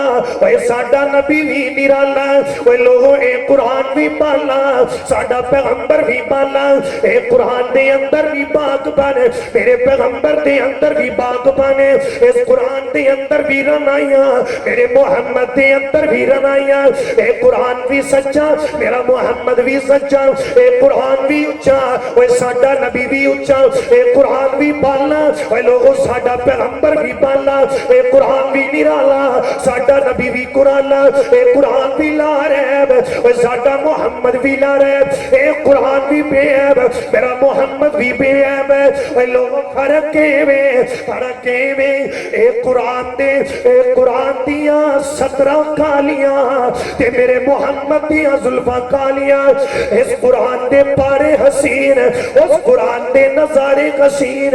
اے ساڈا نبی بھی نرالا. اے لوگوں ایک قرآن بھی بالا ساڈا پیغمبر بھی بالا. ایک قرآن دے اندر بھی باغ بنے میرے پیغمبر دے اندر بھی باغ بنے. اس قرآن دے اندر بھی رنائیاں میرے محمد دے اندر بھی رنائیاں. ایک قرآن بھی سچا میرا محمد بھی سچا. ایک قرآن بھی اچھا اے ساڈا نبی بھی اچھا. ایک قرآن بھی بالا اے لوگوں ساڈا پیغمبر بھی بالا. اے قرآن بھی نرالا ساڈا نبی بھی قرآن. اے قرآن بھی لا ریب اے ساڈا محمد بھی لا ریب. اے قرآن بھی بے عیب میرا محمد بھی بے عیب. اے لوگوں فرق کے اے قرآن دیاں 17 کالیاں تے میرے محمد دیاں زلفاں کالیاں. اس قرآن دے پارے حسین اس قرآن دے نظارے حسین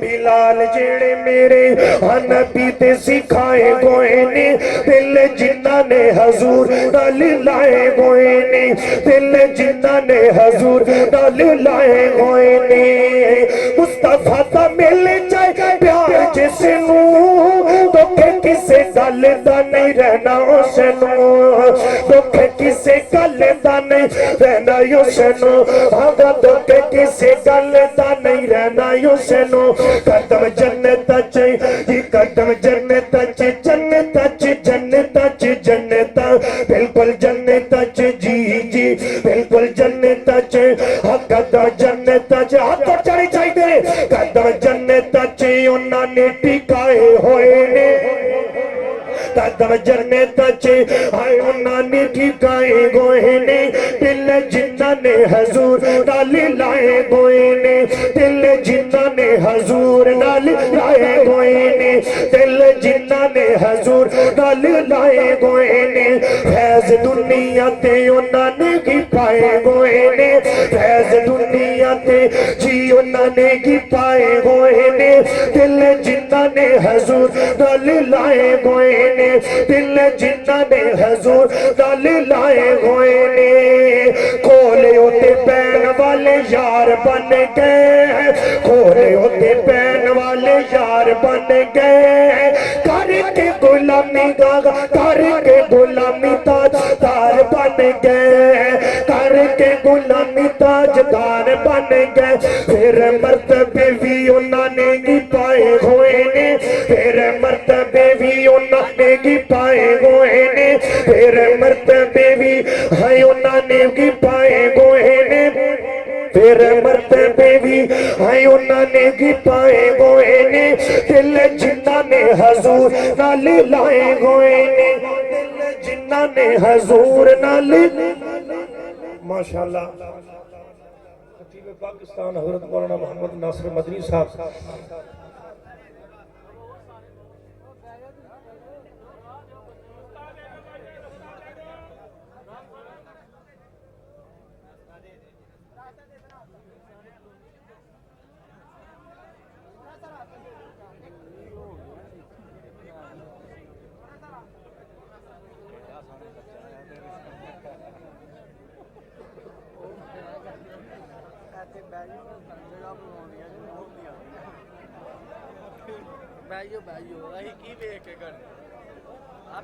بلال جڑے میرے نبی تے سکھائے گوئے نے دل جنہ نے حضور نال لائے گوئے نے دل جنہ نے حضور نال لائے گوئے نے مصطفیٰ دا مل جائے پیار جس نو دکھ کسے گل دا نہیں رہنا اس نو دکھ کسے گل دا نہیں رہنا اس نو آگا دکھ کسے گل دا نہیں رہنا اس نو قدم جنت چے یہ قدم جنت چے جنت چے جنت چے جنت بالکل جنت چے جی جی بالکل جنت چے قدم جنت چے ہاتھ تو چڑھی چاہیے قدم جنت چے انہاں نے ٹکائے ہوئے نے قدم جنت چے آئے انہاں نے ٹھکائے گوئے نے دل جنہ نے حضور نال لائے گوئے نے دل جنہ نے حضور نال لائے گوئے نے دل جنہ نے حضور نال لائے گوئے نے فیض دنیا تے انہاں نے کی پائے گوئے نے فیض دنیا تے جی انہاں نے کی پائے گوئے نے دل جنہ نے حضور نال لائے گوئے نے دل جنہ نے حضور نال لائے ہوئے نے کھولے ہوتے پین والے یار بن گئے کھولے ہوتے پین والے یار بن گئے کر کے غلامی گاگا کر کے غلامی تاجدار بن گئے کر کے غلامی تاجدار بن گئے پھر مرتبے بھی انہاں نے کی پائے ہوئے نے پھر مرتبے بھی انہاں نے کی پائے گوئے نے پھر مرتبے بھی ہے انہاں نے کی پائے گوئے نے پھر مرتبے بھی ہے انہاں نے کی پائے گوئے نے دل جنہ نے حضور نال لائے گوئے نے دل جنہ نے حضور نال ماشاءاللہ خطیب پاکستان حضرت مولانا محمد ناصر مدنی صاحب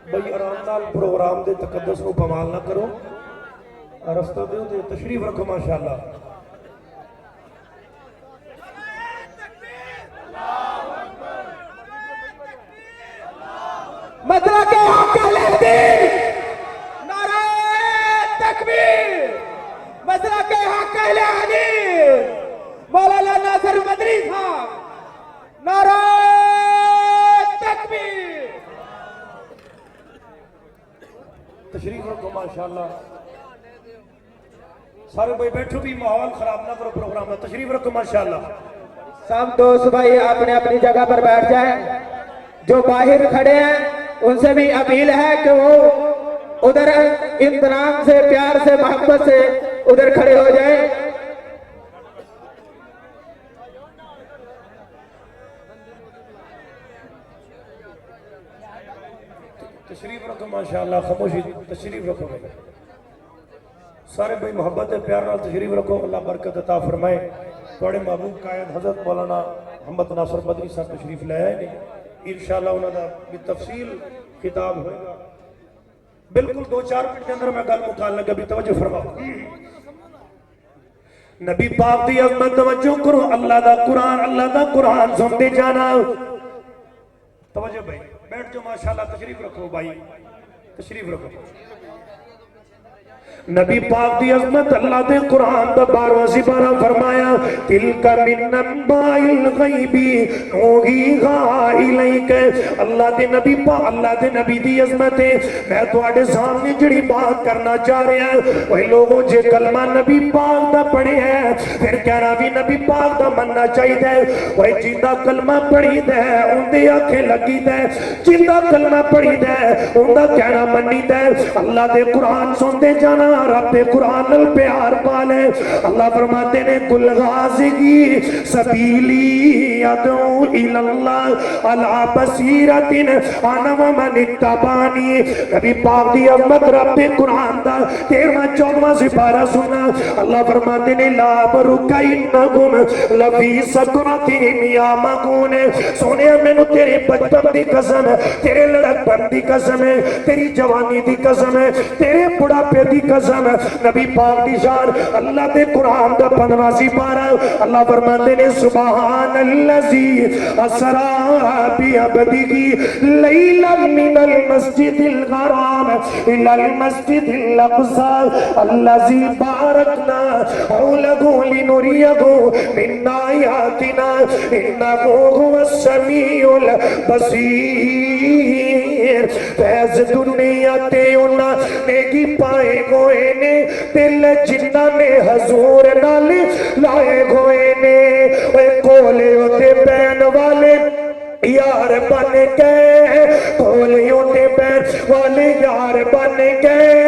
بھئی آرام نال پروگرام دے تقدس کو کمال نہ کرو رستہ دے تے تشریف رکھو ماشاءاللہ مدرک حق اہل حدیث نعرہ تکبیر مدرک حق اہل حدیث مولانا ناصر مدنی صاحب نعرہ تکبیر تشریف رکھو ماشاءاللہ سارے بھائی بیٹھو بھی ماحول خراب نہ کرو پروگرام میں تشریف رکھو ماشاءاللہ سب دوست بھائی اپنے اپنی جگہ پر بیٹھ جائیں جو باہر کھڑے ہیں ان سے بھی اپیل ہے کہ وہ ادھر اطمینان سے پیار سے محبت سے ادھر کھڑے ہو جائیں تشریف رکھو ماشاءاللہ خاموشی تشریف رکھو بھائی سارے بھائی محبت پیار نال تشریف رکھو اللہ برکت عطا فرمائے تھوڑے محبوب قائد حضرت مولانا محمد ناصر مدنی صاحب تشریف لے آئے انشاءاللہ انہوں نے بتفصیل خطاب ہوئے گا بالکل 2-4 منٹ کے اندر میں گل مکان لگا بھی توجہ فرماؤ نبی پاک دی عظمت توجہ کرو اللہ دا قرآن سنتے جانا توجہ بھائی بیٹھ جو ماشاءاللہ تشریف رکھو بھائی تشریف رکھو نبی پاک دی عظمت اللہ دے قرآن دا 12واں سپارہ فرمایا تلک من انباء الغیب نوحیہا الیک اللہ دے نبی پاک اللہ دے نبی دی عظمت ہے میں تواڈے سامنے جڑی بات کرنا چاہ رہا ہوں وہی لوگوں جے کلمہ نبی پاک دا پڑھے ہیں پھر کہنا بھی نبی پاک دا مننا چاہیے وہی جیندہ کلمہ پڑھی دے ان دے آنکھیں لگی دے جیندہ کلمہ پڑھی دے ان دا کہنا منی دے اللہ دے قرآن سن دے جانا رب قرآن نل پیار پالے اللہ فرماتے نے کل غازگی سبیلی ادعو الاللہ علی بصیرت انا ومن اتبانی نبی پاک دی عظمت رب قرآن دا 13واں 14واں سپارہ سننا اللہ فرماتے نے لا برک انکم لفی سکرتہم یامہون سونے میں نو تیرے بچپن دی قسم ہے تیرے لڑکپن دی قسم ہے تیری جوانی دی قسم ہے تیرے بڑھاپے دی قسم ہے نبی پاک دی شان اللہ دے قرآن دا 15واں سپارہ اللہ فرماتے نے سبحان الذی اسرا بعبدہ لیلا من المسجد الحرام الى المسجد الاقصى الذي باركنا حوله لنريه من آياتنا انه هو السميع البصير فیض دنیا تے انہاں نیکی پائے گوئے نے دل جنہ نے حضور نال لائے گوئے نے اے کولے ہوتے بین والے یار بن گئے کولے ہوتے بین والے یار بن گئے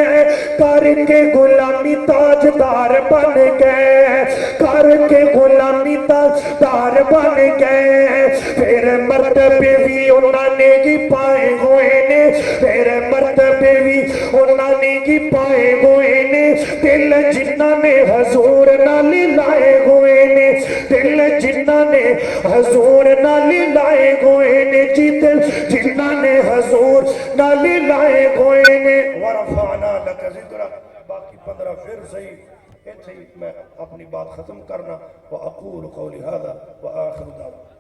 کر کے غلامی تاجدار بن گئے کر کے غلامی تاجدار بن گئے پھر مرتبے بھی انہاں نے کی پائے ہوئے نے پھر مرتبے بھی انہاں نے کی پائے ہوئے نے دل جنہ نے حضور نال لائے ہوئے نے دل جنہ نے حضور نال لائے ہوئے نے دل جنہ نے حضور نال لائے ہوئے نے ورفعنا لک ذکرک باقی 15 پھر صحیح ایتھے میں اپنی بات ختم کرنا وَأَقُولُ قَوْلِ هَذَا وَآخِرُ دعوانا